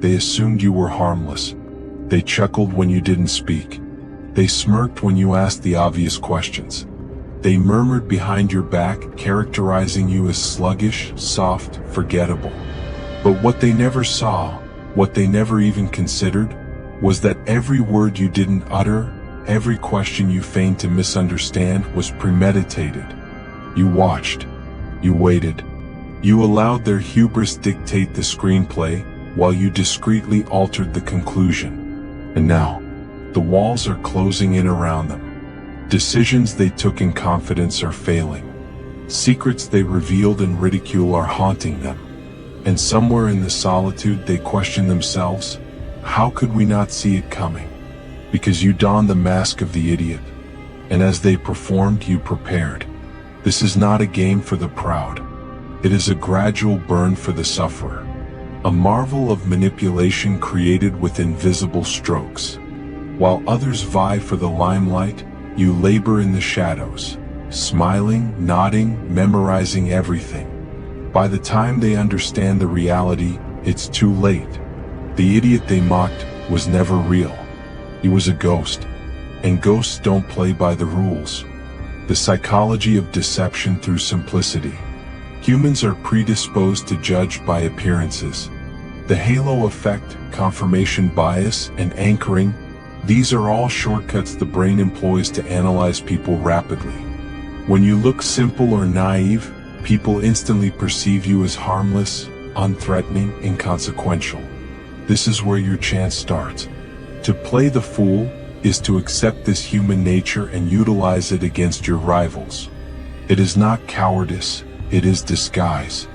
They assumed you were harmless. They chuckled when you didn't speak. They smirked when you asked the obvious questions. They murmured behind your back, characterizing you as sluggish, soft, forgettable. But what they never saw, what they never even considered, was that every word you didn't utter, every question you feigned to misunderstand was premeditated. You watched. You waited. You allowed their hubris dictate the screenplay, while you discreetly altered the conclusion. And now, the walls are closing in around them. Decisions they took in confidence are failing. Secrets they revealed in ridicule are haunting them. And somewhere in the solitude they question themselves, how could we not see it coming? Because you donned the mask of the idiot. And as they performed, you prepared. This is not a game for the proud. It is a gradual burn for the sufferer. A marvel of manipulation created with invisible strokes. While others vie for the limelight, you labor in the shadows, smiling, nodding, memorizing everything. By the time they understand the reality, it's too late. The idiot they mocked was never real. He was a ghost. And ghosts don't play by the rules. The psychology of deception through simplicity. Humans are predisposed to judge by appearances. The halo effect, confirmation bias, and anchoring, these are all shortcuts the brain employs to analyze people rapidly. When you look simple or naive, people instantly perceive you as harmless, unthreatening, inconsequential. This is where your chance starts. To play the fool is to accept this human nature and utilize it against your rivals. It is not cowardice, it is disguise.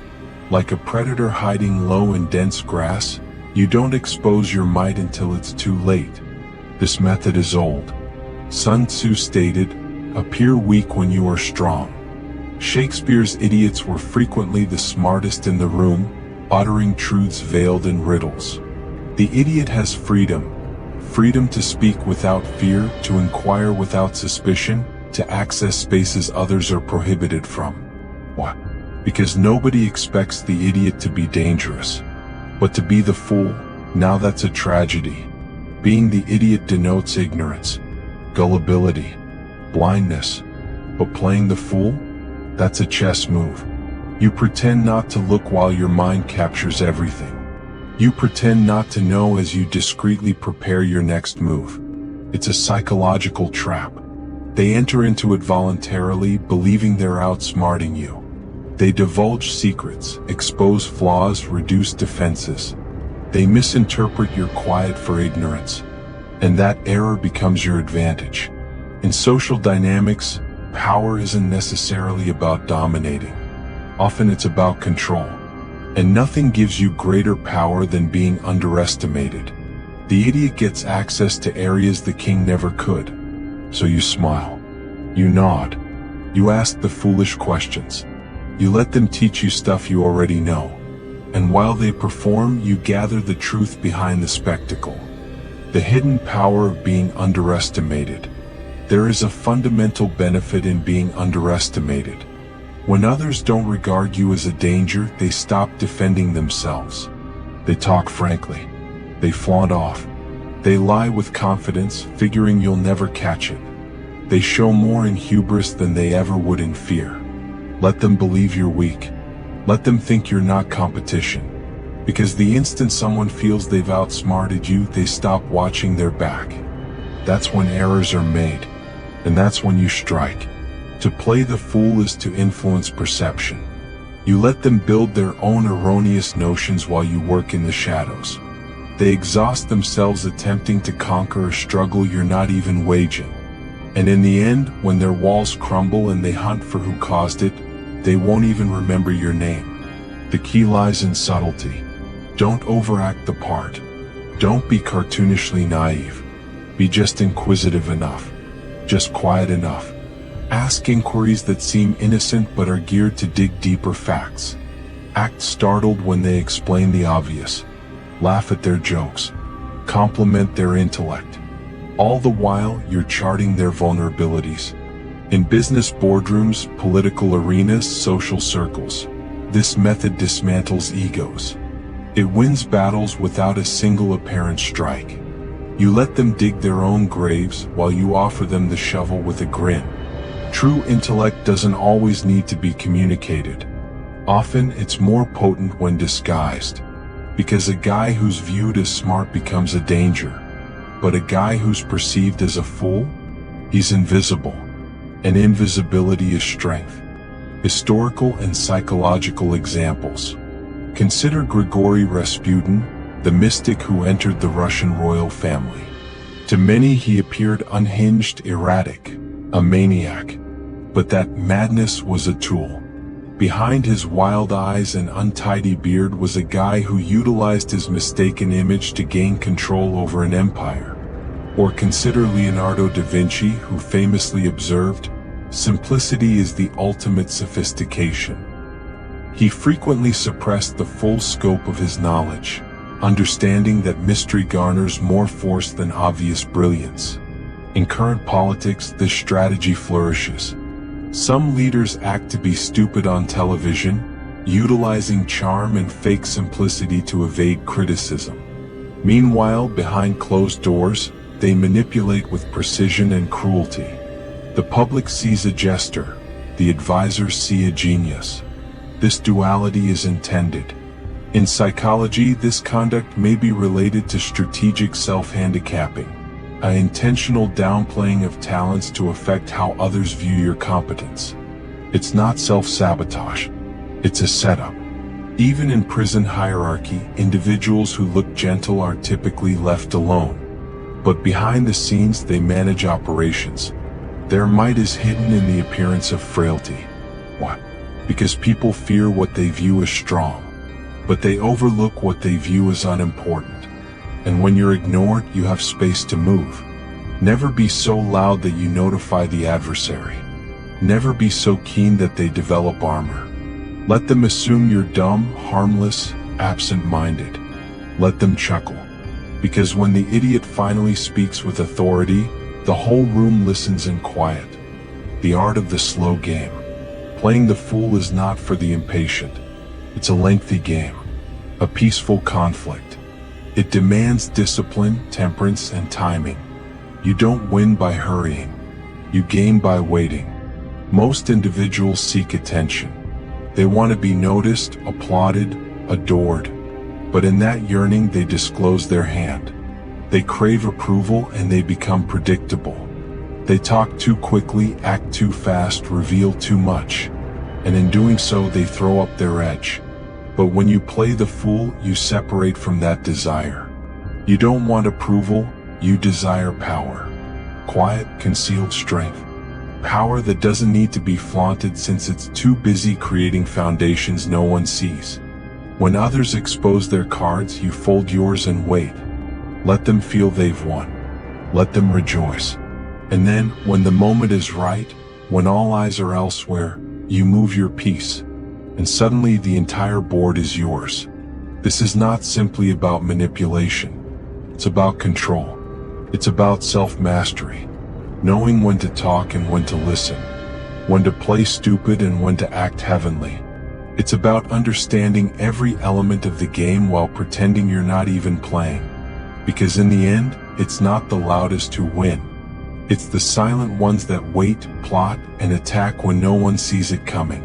Like a predator hiding low in dense grass, you don't expose your might until it's too late. This method is old. Sun Tzu stated, "Appear weak when you are strong." Shakespeare's idiots were frequently the smartest in the room, uttering truths veiled in riddles. The idiot has freedom. Freedom to speak without fear, to inquire without suspicion, to access spaces others are prohibited from. Why? Because nobody expects the idiot to be dangerous. But to be the fool, now that's a tragedy. Being the idiot denotes ignorance, gullibility, blindness. But playing the fool? That's a chess move. You pretend not to look while your mind captures everything. You pretend not to know as you discreetly prepare your next move. It's a psychological trap. They enter into it voluntarily, believing they're outsmarting you. They divulge secrets, expose flaws, reduce defenses. They misinterpret your quiet for ignorance. And that error becomes your advantage. In social dynamics, power isn't necessarily about dominating. Often it's about control. And nothing gives you greater power than being underestimated. The idiot gets access to areas the king never could. So you smile. You nod. You ask the foolish questions. You let them teach you stuff you already know. And while they perform, you gather the truth behind the spectacle. The hidden power of being underestimated. There is a fundamental benefit in being underestimated. When others don't regard you as a danger, they stop defending themselves. They talk frankly. They flaunt off. They lie with confidence, figuring you'll never catch it. They show more in hubris than they ever would in fear. Let them believe you're weak. Let them think you're not competition. Because the instant someone feels they've outsmarted you, they stop watching their back. That's when errors are made. And that's when you strike. To play the fool is to influence perception. You let them build their own erroneous notions while you work in the shadows. They exhaust themselves attempting to conquer a struggle you're not even waging. And in the end, when their walls crumble and they hunt for who caused it, they won't even remember your name. The key lies in subtlety. Don't overact the part. Don't be cartoonishly naive. Be just inquisitive enough. Just quiet enough. Ask inquiries that seem innocent but are geared to dig deeper facts. Act startled when they explain the obvious. Laugh at their jokes. Compliment their intellect. All the while, you're charting their vulnerabilities. In business boardrooms, political arenas, social circles, this method dismantles egos. It wins battles without a single apparent strike. You let them dig their own graves while you offer them the shovel with a grin. True intellect doesn't always need to be communicated. Often it's more potent when disguised. Because a guy who's viewed as smart becomes a danger. But a guy who's perceived as a fool? He's invisible. And invisibility is strength. Historical and psychological examples. Consider Grigory Rasputin, the mystic who entered the Russian royal family. To many he appeared unhinged, erratic, a maniac. But that madness was a tool. Behind his wild eyes and untidy beard was a guy who utilized his mistaken image to gain control over an empire. Or consider Leonardo da Vinci, who famously observed, "Simplicity is the ultimate sophistication." He frequently suppressed the full scope of his knowledge, understanding that mystery garners more force than obvious brilliance. In current politics, this strategy flourishes. Some leaders act to be stupid on television, utilizing charm and fake simplicity to evade criticism. Meanwhile, behind closed doors, they manipulate with precision and cruelty. The public sees a jester, the advisors see a genius. This duality is intended. In psychology, this conduct may be related to strategic self-handicapping, an intentional downplaying of talents to affect how others view your competence. It's not self-sabotage. It's a setup. Even in prison hierarchy, individuals who look gentle are typically left alone. But behind the scenes, they manage operations. Their might is hidden in the appearance of frailty. Why? Because people fear what they view as strong, but they overlook what they view as unimportant. And when you're ignored, you have space to move. Never be so loud that you notify the adversary. Never be so keen that they develop armor. Let them assume you're dumb, harmless, absent-minded. Let them chuckle. Because when the idiot finally speaks with authority, the whole room listens in quiet. The art of the slow game. Playing the fool is not for the impatient. It's a lengthy game. A peaceful conflict. It demands discipline, temperance, and timing. You don't win by hurrying. You gain by waiting. Most individuals seek attention. They want to be noticed, applauded, adored. But in that yearning, they disclose their hand. They crave approval and they become predictable. They talk too quickly, act too fast, reveal too much. And in doing so, they throw up their edge. But when you play the fool, you separate from that desire. You don't want approval, you desire power. Quiet, concealed strength. Power that doesn't need to be flaunted since it's too busy creating foundations no one sees. When others expose their cards, you fold yours and wait. Let them feel they've won. Let them rejoice. And then, when the moment is right, when all eyes are elsewhere, you move your piece. And suddenly the entire board is yours. This is not simply about manipulation. It's about control. It's about self-mastery. Knowing when to talk and when to listen. When to play stupid and when to act heavenly. It's about understanding every element of the game while pretending you're not even playing. Because in the end, it's not the loudest who win. It's the silent ones that wait, plot, and attack when no one sees it coming.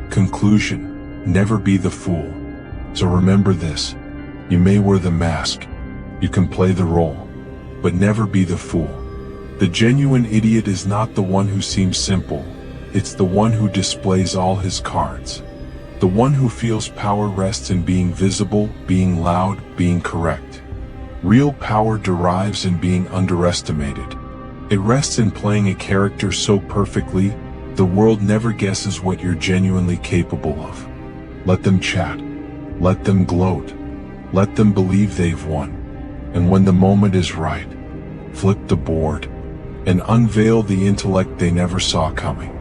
Conclusion: never be the fool. So remember this: you may wear the mask, you can play the role, but never be the fool. The genuine idiot is not the one who seems simple, it's the one who displays all his cards. The one who feels power rests in being visible, being loud, being correct. Real power derives in being underestimated. It rests in playing a character so perfectly, the world never guesses what you're genuinely capable of. Let them chat. Let them gloat. Let them believe they've won. And when the moment is right, flip the board and unveil the intellect they never saw coming.